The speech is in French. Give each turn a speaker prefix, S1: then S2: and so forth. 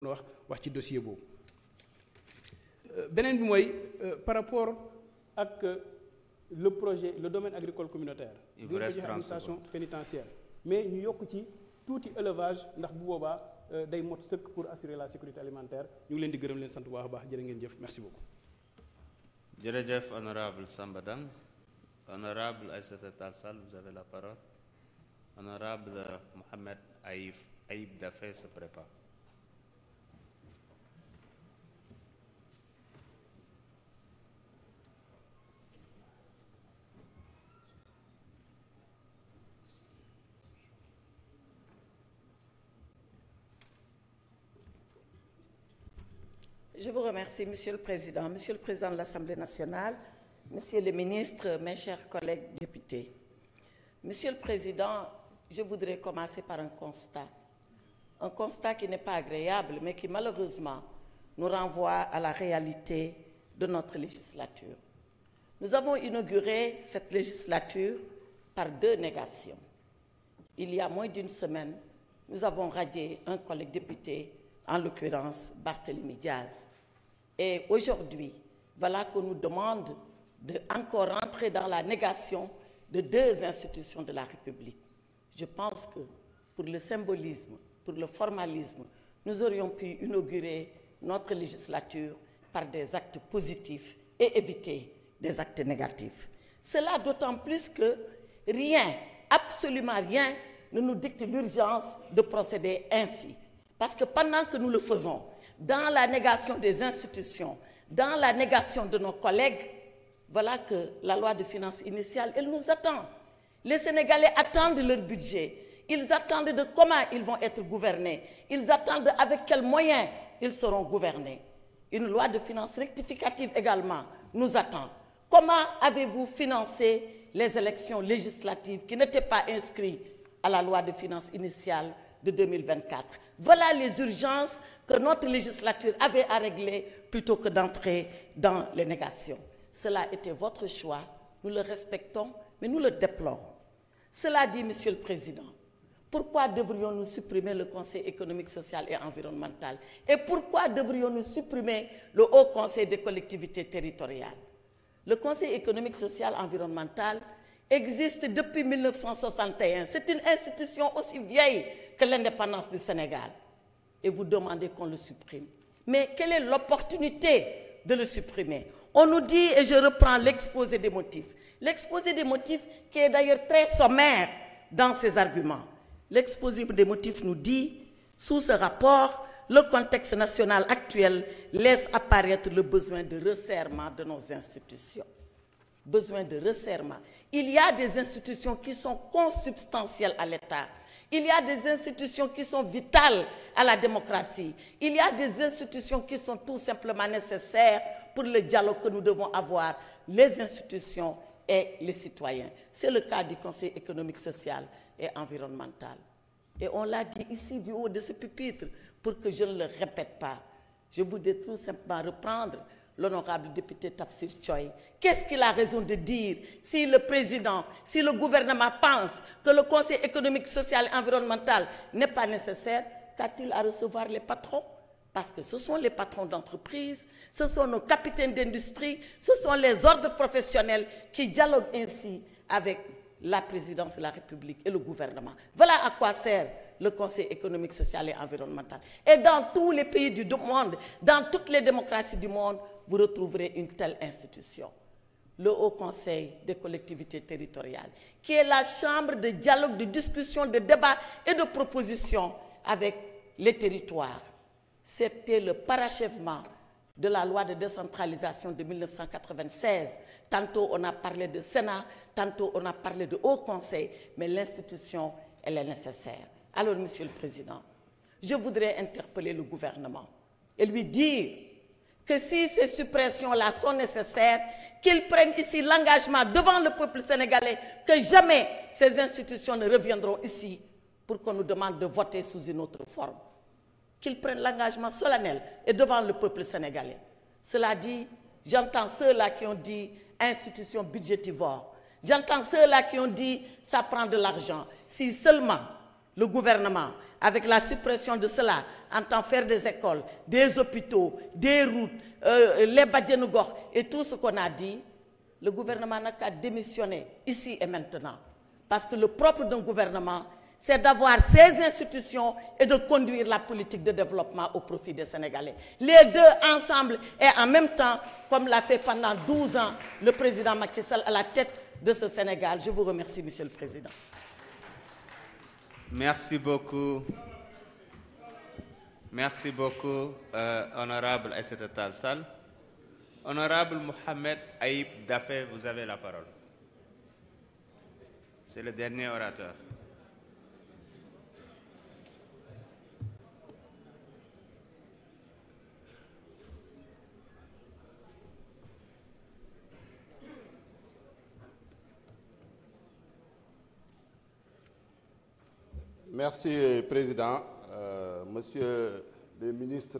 S1: wax ci dossier boobu beneen bi mooy par rapport ak le projet le domaine agricole communautaire.
S2: Il vous reste 30
S1: administration pénitentiaire mais ñu yokk ci tuuti élevage ndax bu boobaa day mot sëkk pour assurer la sécurité alimentaire ñu ngi leen di gërëm leen sant bu baax a baax jërë ngeen jëf merci beaucoup.
S2: jërëjëf honorable Samba Dang. Honorable Aïssata Tall Sall, vous avez la parole. Honorable Mohamed Aïb Dafé se prépare.
S3: Je vous remercie, Monsieur le Président de l'Assemblée nationale, Monsieur le ministre, mes chers collègues députés. Monsieur le Président, je voudrais commencer par un constat qui n'est pas agréable, mais qui malheureusement nous renvoie à la réalité de notre législature. Nous avons inauguré cette législature par 2 négations. Il y a moins d'une semaine, nous avons radié un collègue député, en l'occurrence Barthélémy Diaz. Et aujourd'hui, voilà qu'on nous demande de encore rentrer dans la négation de 2 institutions de la République. Je pense que pour le symbolisme, pour le formalisme, nous aurions pu inaugurer notre législature par des actes positifs et éviter des actes négatifs. Cela d'autant plus que rien, absolument rien, ne nous dicte l'urgence de procéder ainsi. Parce que pendant que nous le faisons, dans la négation des institutions, dans la négation de nos collègues, voilà que la loi de finances initiale, elle nous attend. Les Sénégalais attendent leur budget. Ils attendent de comment ils vont être gouvernés. Ils attendent avec quels moyens ils seront gouvernés. Une loi de finances rectificative également nous attend. Comment avez-vous financé les élections législatives qui n'étaient pas inscrites à la loi de finances initiale de 2024? Voilà les urgences que notre législature avait à régler plutôt que d'entrer dans les négations. Cela était votre choix, nous le respectons, mais nous le déplorons. Cela dit, Monsieur le Président, pourquoi devrions-nous supprimer le Conseil économique, social et environnemental? Et pourquoi devrions-nous supprimer le Haut Conseil des collectivités territoriales? Le Conseil économique, social et environnemental existe depuis 1961. C'est une institution aussi vieille que l'indépendance du Sénégal. Et vous demandez qu'on le supprime. Mais quelle est l'opportunité de le supprimer? On nous dit, et je reprends l'exposé des motifs. L'exposé des motifs qui est d'ailleurs très sommaire dans ses arguments. L'exposé des motifs nous dit, sous ce rapport, le contexte national actuel laisse apparaître le besoin de resserrement de nos institutions. Besoin de resserrement. Il y a des institutions qui sont consubstantielles à l'État. Il y a des institutions qui sont vitales à la démocratie. Il y a des institutions qui sont tout simplement nécessaires pour le dialogue que nous devons avoir, les institutions et les citoyens. C'est le cas du Conseil économique, social et environnemental. Et on l'a dit ici du haut de ce pupitre pour que je ne le répète pas. Je voudrais tout simplement reprendre l'honorable député Tafsir Choy. Qu'est-ce qu'il a raison de dire si le président, si le gouvernement pense que le Conseil économique, social et environnemental n'est pas nécessaire? Qu'a-t-il à recevoir les patrons? Parce que ce sont les patrons d'entreprise, ce sont nos capitaines d'industrie, ce sont les ordres professionnels qui dialoguent ainsi avec la présidence de la République et le gouvernement. Voilà à quoi sert le Conseil économique, social et environnemental. Et dans tous les pays du monde, dans toutes les démocraties du monde, vous retrouverez une telle institution. Le Haut Conseil des collectivités territoriales, qui est la chambre de dialogue, de discussion, de débat et de proposition avec les territoires. C'était le parachèvement de la loi de décentralisation de 1996. Tantôt on a parlé de Sénat, tantôt on a parlé de Haut Conseil, mais l'institution, elle est nécessaire. Alors, Monsieur le Président, je voudrais interpeller le gouvernement et lui dire que si ces suppressions-là sont nécessaires, qu'ils prennent ici l'engagement devant le peuple sénégalais que jamais ces institutions ne reviendront ici pour qu'on nous demande de voter sous une autre forme. Qu'ils prennent l'engagement solennel et devant le peuple sénégalais. Cela dit, j'entends ceux-là qui ont dit institution budgétivore. J'entends ceux-là qui ont dit ça prend de l'argent. Si seulement le gouvernement avec la suppression de cela, entend faire des écoles, des hôpitaux, des routes, les Badjanougor et tout ce qu'on a dit, le gouvernement n'a qu'à démissionner ici et maintenant. Parce que le propre d'un gouvernement, c'est d'avoir ses institutions et de conduire la politique de développement au profit des Sénégalais. Les deux ensemble et en même temps, comme l'a fait pendant 12 ans le président Macky Sall à la tête de ce Sénégal. Je vous remercie, Monsieur le Président.
S2: Merci beaucoup. Merci beaucoup, honorable Aïssata Tall Sall. Honorable Mohamed Aïb Dafé, vous avez la parole. C'est le dernier orateur.
S4: Merci, Président. Monsieur le ministre